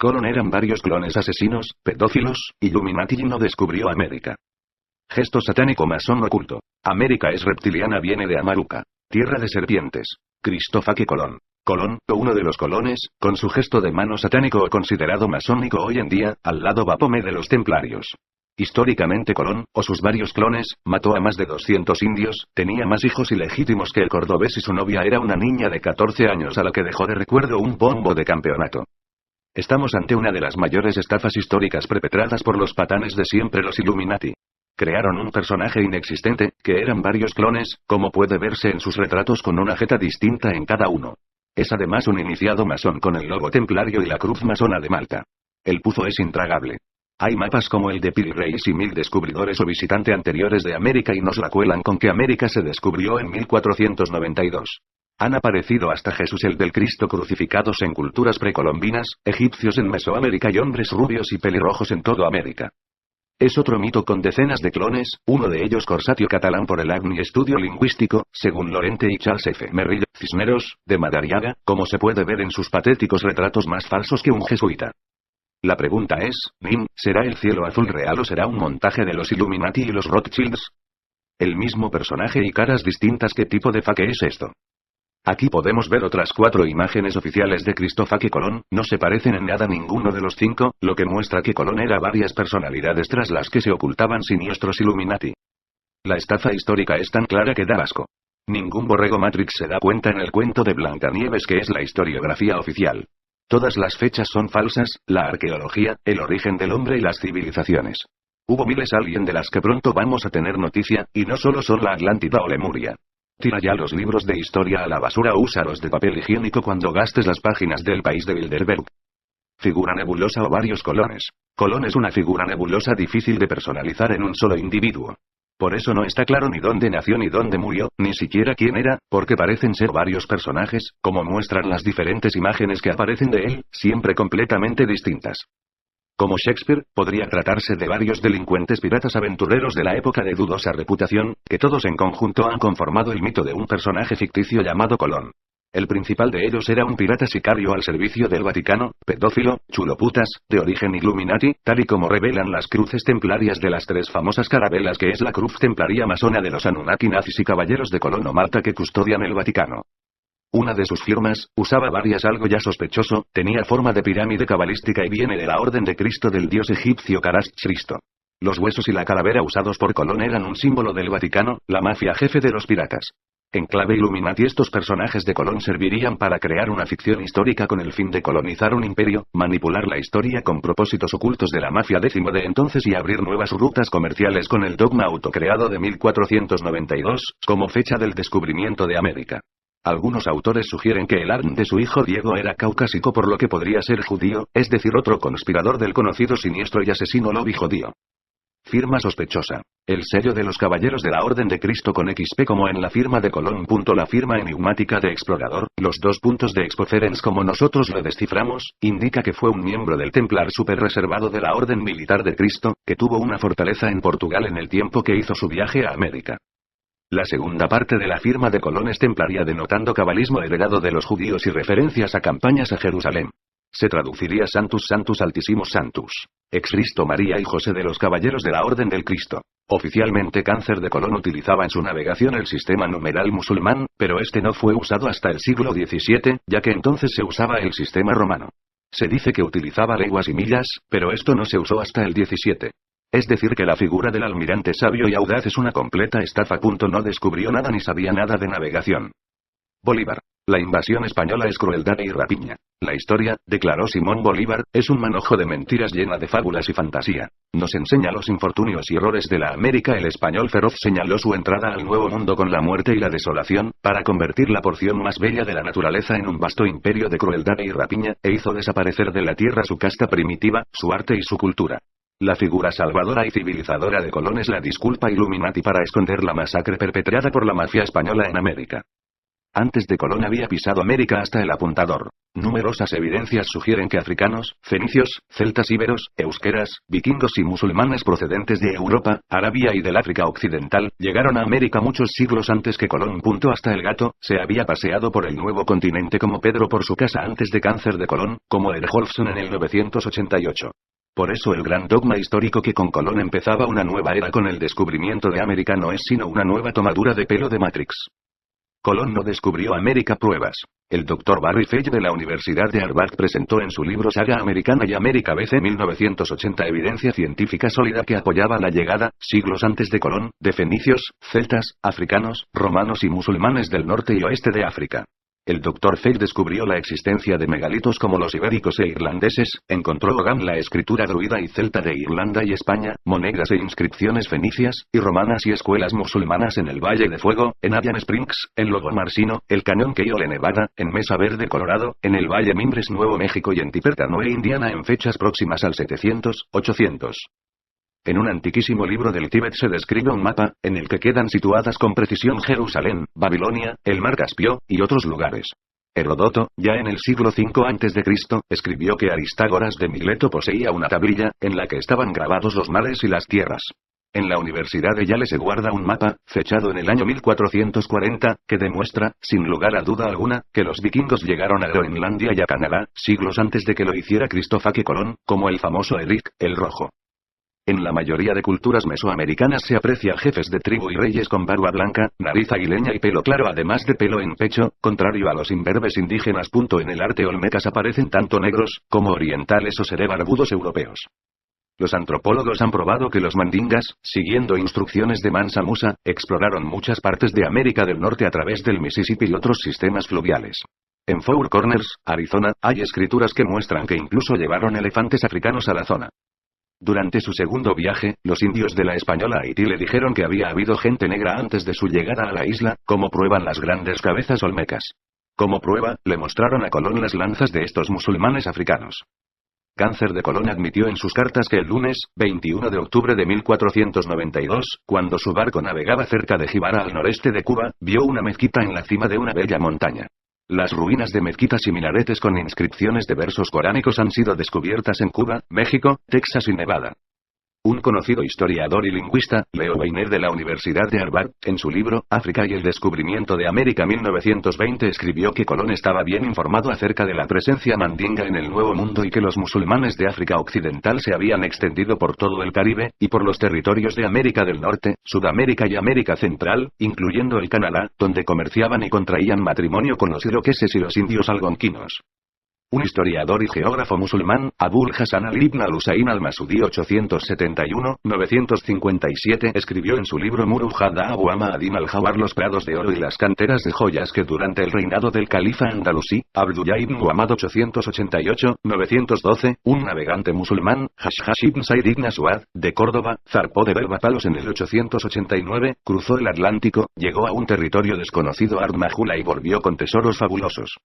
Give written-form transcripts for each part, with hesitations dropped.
Colón eran varios clones asesinos, pedófilos, Illuminati y no descubrió América. Gesto satánico masón oculto. América es reptiliana, viene de Amaruca. Tierra de serpientes. Cristófaque Colón. Colón, o uno de los colones, con su gesto de mano satánico o considerado masónico hoy en día, al lado Baphomet de los templarios. Históricamente Colón, o sus varios clones, mató a más de 200 indios, tenía más hijos ilegítimos que el cordobés y su novia era una niña de 14 años a la que dejó de recuerdo un bombo de campeonato. Estamos ante una de las mayores estafas históricas perpetradas por los patanes de siempre, los Illuminati. Crearon un personaje inexistente, que eran varios clones, como puede verse en sus retratos con una jeta distinta en cada uno. Es además un iniciado masón con el logo templario y la cruz masona de Malta. El puzo es intragable. Hay mapas como el de Piri Reis y 1000 descubridores o visitante anteriores de América y nos la cuelan con que América se descubrió en 1492. Han aparecido hasta Jesús el del Cristo crucificados en culturas precolombinas, egipcios en Mesoamérica y hombres rubios y pelirrojos en toda América. Es otro mito con decenas de clones, uno de ellos Corsatio catalán por el ACNI Estudio Lingüístico, según Lorente y Charles F. Merrill, Cisneros, de Madariaga, como se puede ver en sus patéticos retratos más falsos que un jesuita. La pregunta es, ¿Nim, será el cielo azul real o será un montaje de los Illuminati y los Rothschilds? El mismo personaje y caras distintas. ¿Qué tipo de fake es esto? Aquí podemos ver otras 4 imágenes oficiales de Cristófaque Colón, no se parecen en nada a ninguno de los 5, lo que muestra que Colón era varias personalidades tras las que se ocultaban siniestros Illuminati. La estafa histórica es tan clara que da asco. Ningún borrego Matrix se da cuenta en el cuento de Blancanieves, que es la historiografía oficial. Todas las fechas son falsas, la arqueología, el origen del hombre y las civilizaciones. Hubo miles alien de las que pronto vamos a tener noticia, y no solo son la Atlántida o Lemuria. Tira ya los libros de historia a la basura o úsalos de papel higiénico cuando gastes las páginas del país de Bilderberg. Figura nebulosa o varios colones. Colón es una figura nebulosa difícil de personalizar en un solo individuo. Por eso no está claro ni dónde nació ni dónde murió, ni siquiera quién era, porque parecen ser varios personajes, como muestran las diferentes imágenes que aparecen de él, siempre completamente distintas. Como Shakespeare, podría tratarse de varios delincuentes piratas aventureros de la época de dudosa reputación, que todos en conjunto han conformado el mito de un personaje ficticio llamado Colón. El principal de ellos era un pirata sicario al servicio del Vaticano, pedófilo, chuloputas, de origen Illuminati, tal y como revelan las cruces templarias de las 3 famosas carabelas, que es la cruz templaria masona de los Anunnaki nazis y caballeros de Colón o Malta que custodian el Vaticano. Una de sus firmas, usaba varias algo ya sospechoso, tenía forma de pirámide cabalística y viene de la Orden de Cristo del dios egipcio Kharash-Cristo. Los huesos y la calavera usados por Colón eran un símbolo del Vaticano, la mafia jefe de los piratas. En clave Illuminati, estos personajes de Colón servirían para crear una ficción histórica con el fin de colonizar un imperio, manipular la historia con propósitos ocultos de la mafia décimo de entonces y abrir nuevas rutas comerciales con el dogma autocreado de 1492, como fecha del descubrimiento de América. Algunos autores sugieren que el ADN de su hijo Diego era caucásico, por lo que podría ser judío, es decir, otro conspirador del conocido siniestro y asesino lobby judío. Firma sospechosa. El sello de los Caballeros de la Orden de Cristo con XP como en la firma de Colón. La firma enigmática de Explorador, los 2 puntos de Expoferens como nosotros lo desciframos, indica que fue un miembro del Templar super reservado de la Orden Militar de Cristo, que tuvo una fortaleza en Portugal en el tiempo que hizo su viaje a América. La segunda parte de la firma de Colón es templaria, denotando cabalismo heredado de los judíos y referencias a campañas a Jerusalén. Se traduciría Santus Santus Altissimus Santus. Ex Cristo María y José de los Caballeros de la Orden del Cristo. Oficialmente Cáncer de Colón utilizaba en su navegación el sistema numeral musulmán, pero este no fue usado hasta el siglo XVII, ya que entonces se usaba el sistema romano. Se dice que utilizaba leguas y millas, pero esto no se usó hasta el XVII. Es decir, que la figura del almirante sabio y audaz es una completa estafa. No descubrió nada ni sabía nada de navegación. Bolívar. La invasión española es crueldad y rapiña. La historia, declaró Simón Bolívar, es un manojo de mentiras llena de fábulas y fantasía. Nos enseña los infortunios y errores de la América. El español feroz señaló su entrada al Nuevo Mundo con la muerte y la desolación, para convertir la porción más bella de la naturaleza en un vasto imperio de crueldad y rapiña, e hizo desaparecer de la tierra su casta primitiva, su arte y su cultura. La figura salvadora y civilizadora de Colón es la disculpa Illuminati para esconder la masacre perpetrada por la mafia española en América. Antes de Colón había pisado América hasta el apuntador. Numerosas evidencias sugieren que africanos, fenicios, celtas íberos, euskeras, vikingos y musulmanes procedentes de Europa, Arabia y del África Occidental, llegaron a América muchos siglos antes que Colón. Hasta el gato, se había paseado por el nuevo continente como Pedro por su casa antes de Cáncer de Colón, como Erholfsson en el 988. Por eso el gran dogma histórico que con Colón empezaba una nueva era con el descubrimiento de América no es sino una nueva tomadura de pelo de Matrix. Colón no descubrió América. Pruebas. El Dr. Barry Fage de la Universidad de Harvard presentó en su libro Saga Americana y América BC 1980 evidencia científica sólida que apoyaba la llegada, siglos antes de Colón, de fenicios, celtas, africanos, romanos y musulmanes del norte y oeste de África. El Dr. Fage descubrió la existencia de megalitos como los ibéricos e irlandeses, encontró Gauguin la escritura druida y celta de Irlanda y España, monedas e inscripciones fenicias, y romanas y escuelas musulmanas en el Valle de Fuego, en Adrian Springs, en Lobo Marsino, el Cañón Keole Nevada, en Mesa Verde Colorado, en el Valle Mimbres Nuevo México y en Tippecanoe Indiana en fechas próximas al 700-800. En un antiquísimo libro del Tíbet se describe un mapa, en el que quedan situadas con precisión Jerusalén, Babilonia, el mar Caspio, y otros lugares. Heródoto, ya en el siglo V a.C., escribió que Aristágoras de Mileto poseía una tablilla, en la que estaban grabados los mares y las tierras. En la Universidad de Yale se guarda un mapa, fechado en el año 1440, que demuestra, sin lugar a duda alguna, que los vikingos llegaron a Groenlandia y a Canadá, siglos antes de que lo hiciera Cristóbal Colón, como el famoso Eric, el Rojo. En la mayoría de culturas mesoamericanas se aprecia jefes de tribu y reyes con barba blanca, nariz aguileña y pelo claro además de pelo en pecho, contrario a los imberbes indígenas. En el arte olmecas aparecen tanto negros, como orientales o serebarbudos europeos. Los antropólogos han probado que los mandingas, siguiendo instrucciones de Mansa Musa, exploraron muchas partes de América del Norte a través del Mississippi y otros sistemas fluviales. En Four Corners, Arizona, hay escrituras que muestran que incluso llevaron elefantes africanos a la zona. Durante su segundo viaje, los indios de la Española Haití le dijeron que había habido gente negra antes de su llegada a la isla, como prueban las grandes cabezas olmecas. Como prueba, le mostraron a Colón las lanzas de estos musulmanes africanos. Cáncer de Colón admitió en sus cartas que el lunes, 21 de octubre de 1492, cuando su barco navegaba cerca de Jíbara al noreste de Cuba, vio una mezquita en la cima de una bella montaña. Las ruinas de mezquitas y minaretes con inscripciones de versos coránicos han sido descubiertas en Cuba, México, Texas y Nevada. Un conocido historiador y lingüista, Leo Weiner de la Universidad de Harvard, en su libro, África y el descubrimiento de América 1920 escribió que Colón estaba bien informado acerca de la presencia mandinga en el Nuevo Mundo y que los musulmanes de África Occidental se habían extendido por todo el Caribe, y por los territorios de América del Norte, Sudamérica y América Central, incluyendo el Canadá, donde comerciaban y contraían matrimonio con los iroqueses y los indios algonquinos. Un historiador y geógrafo musulmán, Abul Hasan al-Ibn al-Husayn al-Masudi 871-957, escribió en su libro Muruj-Hadda Abu Ahmad al-Jawar los prados de oro y las canteras de joyas que durante el reinado del califa andalusí, Abdullah ibn Muhammad 888-912, un navegante musulmán, Hashhash ibn Said ibn Aswad, de Córdoba, zarpó de Berbapalos en el 889, cruzó el Atlántico, llegó a un territorio desconocido Ardmajula y volvió con tesoros fabulosos.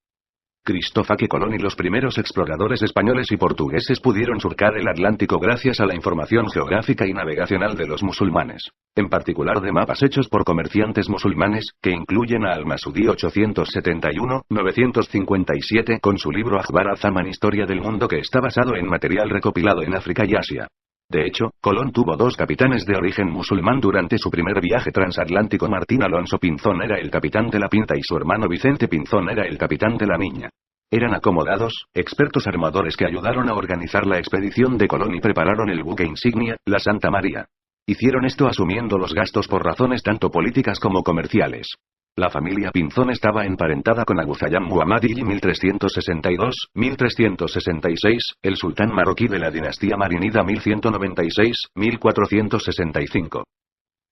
Cristóbal Colón y los primeros exploradores españoles y portugueses pudieron surcar el Atlántico gracias a la información geográfica y navegacional de los musulmanes, en particular de mapas hechos por comerciantes musulmanes, que incluyen a Al-Masudi 871-957 con su libro Akhbar al-Zaman Historia del Mundo, que está basado en material recopilado en África y Asia. De hecho, Colón tuvo dos capitanes de origen musulmán durante su primer viaje transatlántico. Martín Alonso Pinzón era el capitán de la Pinta y su hermano Vicente Pinzón era el capitán de la Niña. Eran acomodados, expertos armadores que ayudaron a organizar la expedición de Colón y prepararon el buque insignia, la Santa María. Hicieron esto asumiendo los gastos por razones tanto políticas como comerciales. La familia Pinzón estaba emparentada con Abu Zayyam Muhammad I 1362-1366, el sultán marroquí de la dinastía marinida 1196-1465.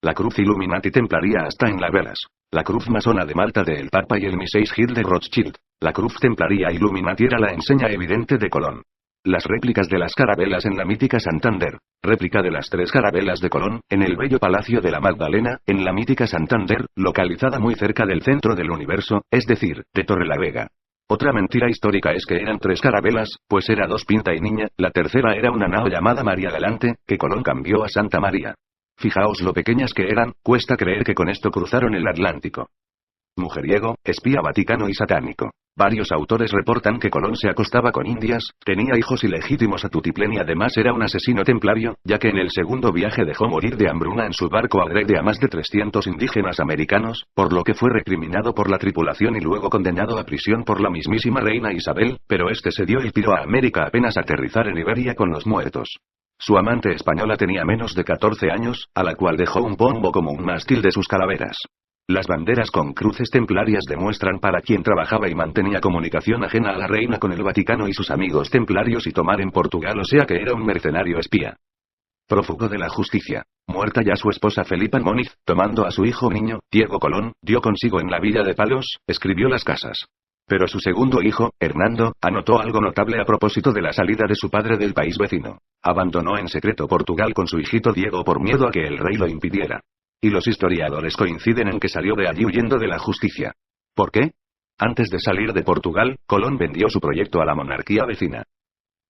La cruz Illuminati templaría hasta en las velas. La cruz masona de Malta de el Papa y el Mises Hill de Rothschild. La cruz templaría Illuminati era la enseña evidente de Colón. Las réplicas de las carabelas en la mítica Santander. Réplica de las 3 carabelas de Colón, en el bello Palacio de la Magdalena, en la mítica Santander, localizada muy cerca del centro del universo, es decir, de Torrelavega. Otra mentira histórica es que eran 3 carabelas, pues era 2 Pinta y Niña, la tercera era una nao llamada María Galante, que Colón cambió a Santa María. Fijaos lo pequeñas que eran, cuesta creer que con esto cruzaron el Atlántico. Mujeriego, espía vaticano y satánico. Varios autores reportan que Colón se acostaba con indias, tenía hijos ilegítimos a tutiplén y además era un asesino templario, ya que en el segundo viaje dejó morir de hambruna en su barco adrede a más de 300 indígenas americanos, por lo que fue recriminado por la tripulación y luego condenado a prisión por la mismísima reina Isabel, pero este se dio el tiro a América apenas aterrizar en Iberia con los muertos. Su amante española tenía menos de 14 años, a la cual dejó un pombo como un mástil de sus calaveras. Las banderas con cruces templarias demuestran para quién trabajaba y mantenía comunicación ajena a la reina con el Vaticano y sus amigos templarios y tomar en Portugal, o sea que era un mercenario espía. Prófugo de la justicia. Muerta ya su esposa Felipa Móniz, tomando a su hijo niño, Diego Colón, dio consigo en la villa de Palos, escribió Las Casas. Pero su segundo hijo, Hernando, anotó algo notable a propósito de la salida de su padre del país vecino. Abandonó en secreto Portugal con su hijito Diego por miedo a que el rey lo impidiera. Y los historiadores coinciden en que salió de allí huyendo de la justicia. ¿Por qué? Antes de salir de Portugal, Colón vendió su proyecto a la monarquía vecina.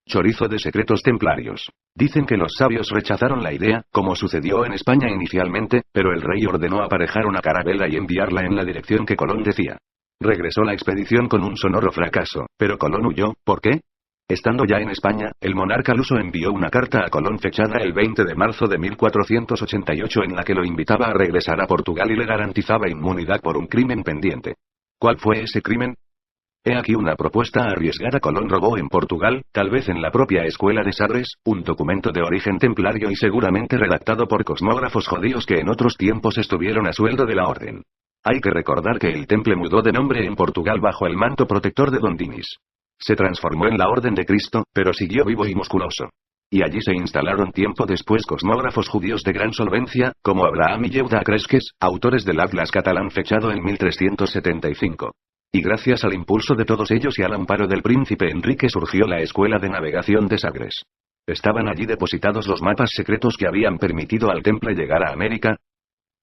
Chorizo de secretos templarios. Dicen que los sabios rechazaron la idea, como sucedió en España inicialmente, pero el rey ordenó aparejar una carabela y enviarla en la dirección que Colón decía. Regresó la expedición con un sonoro fracaso, pero Colón huyó. ¿Por qué? Estando ya en España, el monarca luso envió una carta a Colón fechada el 20 de marzo de 1488 en la que lo invitaba a regresar a Portugal y le garantizaba inmunidad por un crimen pendiente. ¿Cuál fue ese crimen? He aquí una propuesta arriesgada. Colón robó en Portugal, tal vez en la propia escuela de Sagres, un documento de origen templario y seguramente redactado por cosmógrafos judíos que en otros tiempos estuvieron a sueldo de la orden. Hay que recordar que el temple mudó de nombre en Portugal bajo el manto protector de Don Dinis. Se transformó en la Orden de Cristo, pero siguió vivo y musculoso. Y allí se instalaron tiempo después cosmógrafos judíos de gran solvencia, como Abraham y Yehuda Cresques, autores del Atlas catalán fechado en 1375. Y gracias al impulso de todos ellos y al amparo del príncipe Enrique surgió la Escuela de Navegación de Sagres. Estaban allí depositados los mapas secretos que habían permitido al temple llegar a América.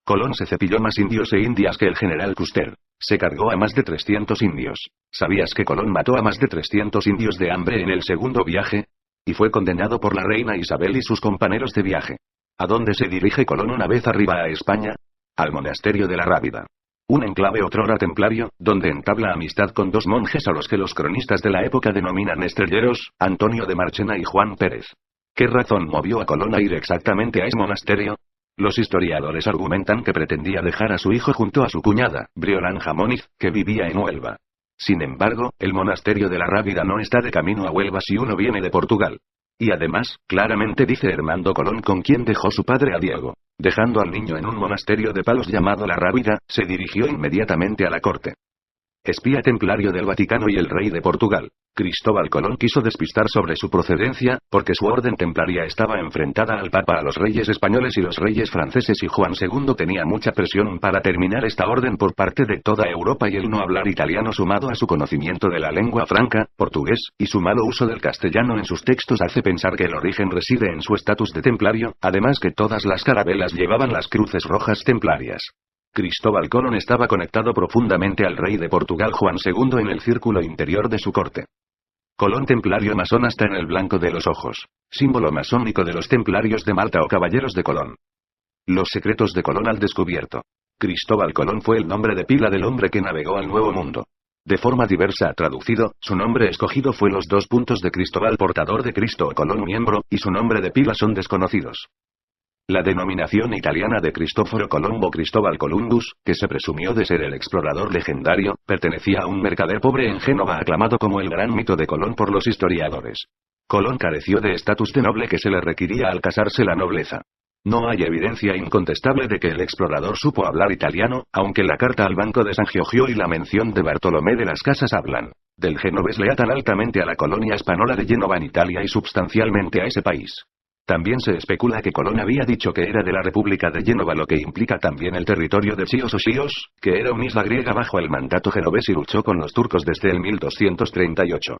Colón se cepilló más indios e indias que el general Custer. Se cargó a más de 300 indios. ¿Sabías que Colón mató a más de 300 indios de hambre en el segundo viaje? Y fue condenado por la reina Isabel y sus compañeros de viaje. ¿A dónde se dirige Colón una vez arriba a España? Al monasterio de la Rábida. Un enclave otrora templario, donde entabla amistad con dos monjes a los que los cronistas de la época denominan estrelleros, Antonio de Marchena y Juan Pérez. ¿Qué razón movió a Colón a ir exactamente a ese monasterio? Los historiadores argumentan que pretendía dejar a su hijo junto a su cuñada, Briolanja Móniz, que vivía en Huelva. Sin embargo, el monasterio de la Rábida no está de camino a Huelva si uno viene de Portugal. Y además, claramente dice Hernando Colón con quien dejó su padre a Diego. Dejando al niño en un monasterio de Palos llamado la Rábida, se dirigió inmediatamente a la corte. Espía templario del Vaticano y el rey de Portugal. Cristóbal Colón quiso despistar sobre su procedencia, porque su orden templaria estaba enfrentada al Papa, a los reyes españoles y los reyes franceses, y Juan II tenía mucha presión para terminar esta orden por parte de toda Europa, y el no hablar italiano sumado a su conocimiento de la lengua franca, portugués, y su malo uso del castellano en sus textos hace pensar que el origen reside en su estatus de templario, además que todas las carabelas llevaban las cruces rojas templarias. Cristóbal Colón estaba conectado profundamente al rey de Portugal Juan II en el círculo interior de su corte. Colón templario masón hasta en el blanco de los ojos. Símbolo masónico de los templarios de Malta o caballeros de Colón. Los secretos de Colón al descubierto. Cristóbal Colón fue el nombre de pila del hombre que navegó al Nuevo Mundo. De forma diversa traducido, su nombre escogido fue los dos puntos de Cristóbal portador de Cristo o Colón miembro, y su nombre de pila son desconocidos. La denominación italiana de Cristoforo Colombo Cristóbal Columbus, que se presumió de ser el explorador legendario, pertenecía a un mercader pobre en Génova aclamado como el gran mito de Colón por los historiadores. Colón careció de estatus de noble que se le requería al casarse la nobleza. No hay evidencia incontestable de que el explorador supo hablar italiano, aunque la carta al Banco de San Giorgio y la mención de Bartolomé de las Casas hablan del genovés le atan altamente a la colonia española de Génova en Italia y substancialmente a ese país. También se especula que Colón había dicho que era de la República de Génova, lo que implica también el territorio de Chios o Chios, que era una isla griega bajo el mandato genovés y luchó con los turcos desde el 1238.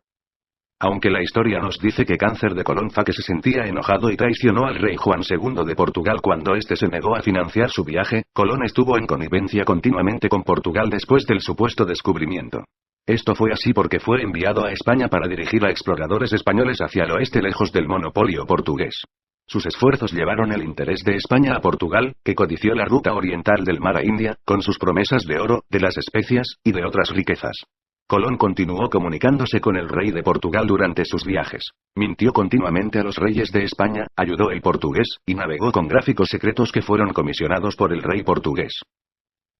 Aunque la historia nos dice que Cáncer de Colón fue que se sentía enojado y traicionó al rey Juan II de Portugal cuando éste se negó a financiar su viaje, Colón estuvo en connivencia continuamente con Portugal después del supuesto descubrimiento. Esto fue así porque fue enviado a España para dirigir a exploradores españoles hacia el oeste lejos del monopolio portugués. Sus esfuerzos llevaron el interés de España a Portugal, que codició la ruta oriental del mar a India, con sus promesas de oro, de las especias, y de otras riquezas. Colón continuó comunicándose con el rey de Portugal durante sus viajes. Mintió continuamente a los reyes de España, ayudó el portugués, y navegó con gráficos secretos que fueron comisionados por el rey portugués.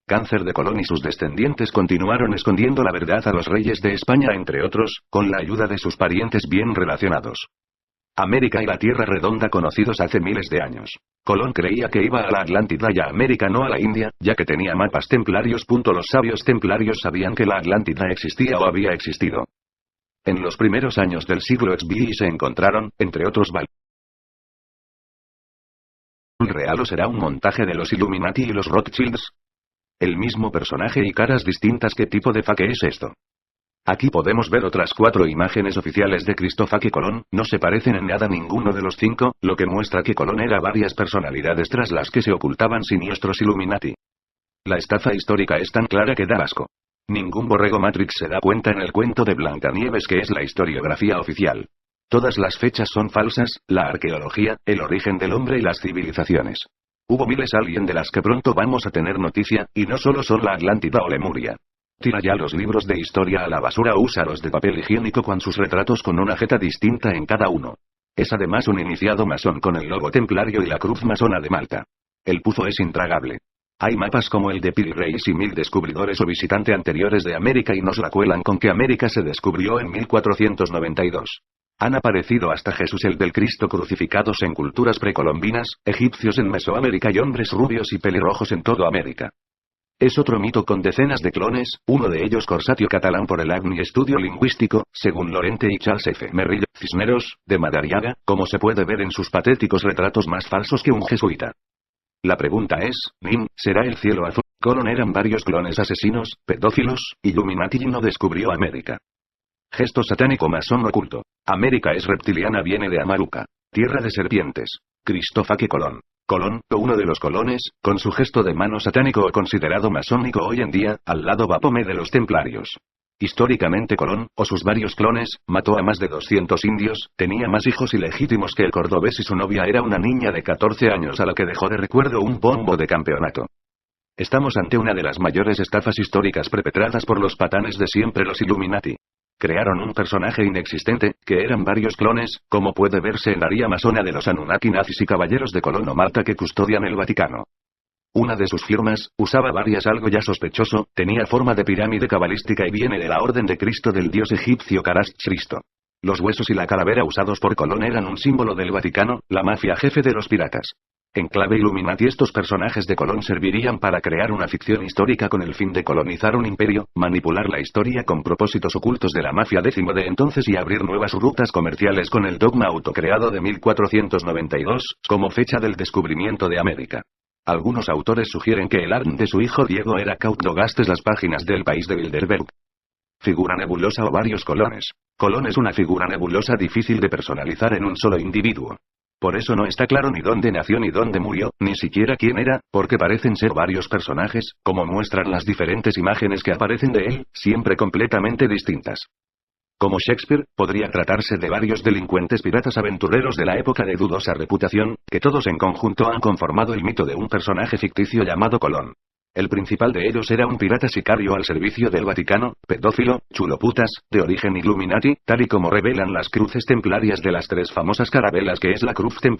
Cáncer de Colón y sus descendientes continuaron escondiendo la verdad a los reyes de España, entre otros, con la ayuda de sus parientes bien relacionados. América y la Tierra Redonda conocidos hace miles de años. Colón creía que iba a la Atlántida y a América, no a la India, ya que tenía mapas templarios. Los sabios templarios sabían que la Atlántida existía o había existido. En los primeros años del siglo XVI se encontraron, entre otros, real o será un montaje de los Illuminati y los Rothschilds. El mismo personaje y caras distintas. ¿Qué tipo de fake es esto? Aquí podemos ver otras 4 imágenes oficiales de Cristóbal Colón, no se parecen en nada a ninguno de los 5, lo que muestra que Colón era varias personalidades tras las que se ocultaban siniestros Illuminati. La estafa histórica es tan clara que da asco. Ningún borrego Matrix se da cuenta en el cuento de Blancanieves, que es la historiografía oficial. Todas las fechas son falsas, la arqueología, el origen del hombre y las civilizaciones. Hubo miles alien de las que pronto vamos a tener noticia, y no solo son la Atlántida o Lemuria. Tira ya los libros de historia a la basura o úsalos de papel higiénico con sus retratos con una jeta distinta en cada uno. Es además un iniciado masón con el logo templario y la cruz masona de Malta. El pufo es intragable. Hay mapas como el de Piri Reis y 1000 descubridores o visitante anteriores de América y nos la cuelan con que América se descubrió en 1492. Han aparecido hasta Jesús el del Cristo crucificados en culturas precolombinas, egipcios en Mesoamérica y hombres rubios y pelirrojos en toda América. Es otro mito con decenas de clones, uno de ellos Corsatio catalán por el ACNI Estudio Lingüístico, según Lorente y Charles F. Merrill, Cisneros, de Madariaga, como se puede ver en sus patéticos retratos más falsos que un jesuita. La pregunta es, ¿Nim, será el cielo azul? Colón eran varios clones asesinos, pedófilos, Illuminati y no descubrió América. Gesto satánico masón oculto. América es reptiliana, viene de Amaruca. Tierra de serpientes. Cristóbal Colón. Colón, o uno de los colones, con su gesto de mano satánico o considerado masónico hoy en día, al lado Baphomet de los templarios. Históricamente Colón, o sus varios clones, mató a más de 200 indios, tenía más hijos ilegítimos que el cordobés y su novia era una niña de 14 años a la que dejó de recuerdo un bombo de campeonato. Estamos ante una de las mayores estafas históricas perpetradas por los patanes de siempre, los Illuminati. Crearon un personaje inexistente, que eran varios clones, como puede verse en la área masona de los Anunnaki nazis y caballeros de Colón o Malta que custodian el Vaticano. Una de sus firmas, usaba varias algo ya sospechoso, tenía forma de pirámide cabalística y viene de la Orden de Cristo del dios egipcio Kharash-Tristo. Los huesos y la calavera usados por Colón eran un símbolo del Vaticano, la mafia jefe de los piratas. En clave Illuminati, estos personajes de Colón servirían para crear una ficción histórica con el fin de colonizar un imperio, manipular la historia con propósitos ocultos de la mafia décimo de entonces y abrir nuevas rutas comerciales con el dogma autocreado de 1492, como fecha del descubrimiento de América. Algunos autores sugieren que el ARN de su hijo Diego era Count-Dogastes. Las páginas del País de Bilderberg. Figura nebulosa o varios colones. Colón es una figura nebulosa difícil de personalizar en un solo individuo. Por eso no está claro ni dónde nació ni dónde murió, ni siquiera quién era, porque parecen ser varios personajes, como muestran las diferentes imágenes que aparecen de él, siempre completamente distintas. Como Shakespeare, podría tratarse de varios delincuentes piratas aventureros de la época de dudosa reputación, que todos en conjunto han conformado el mito de un personaje ficticio llamado Colón. El principal de ellos era un pirata sicario al servicio del Vaticano, pedófilo, chuloputas, de origen Illuminati, tal y como revelan las cruces templarias de las 3 famosas carabelas que es la cruz templaria.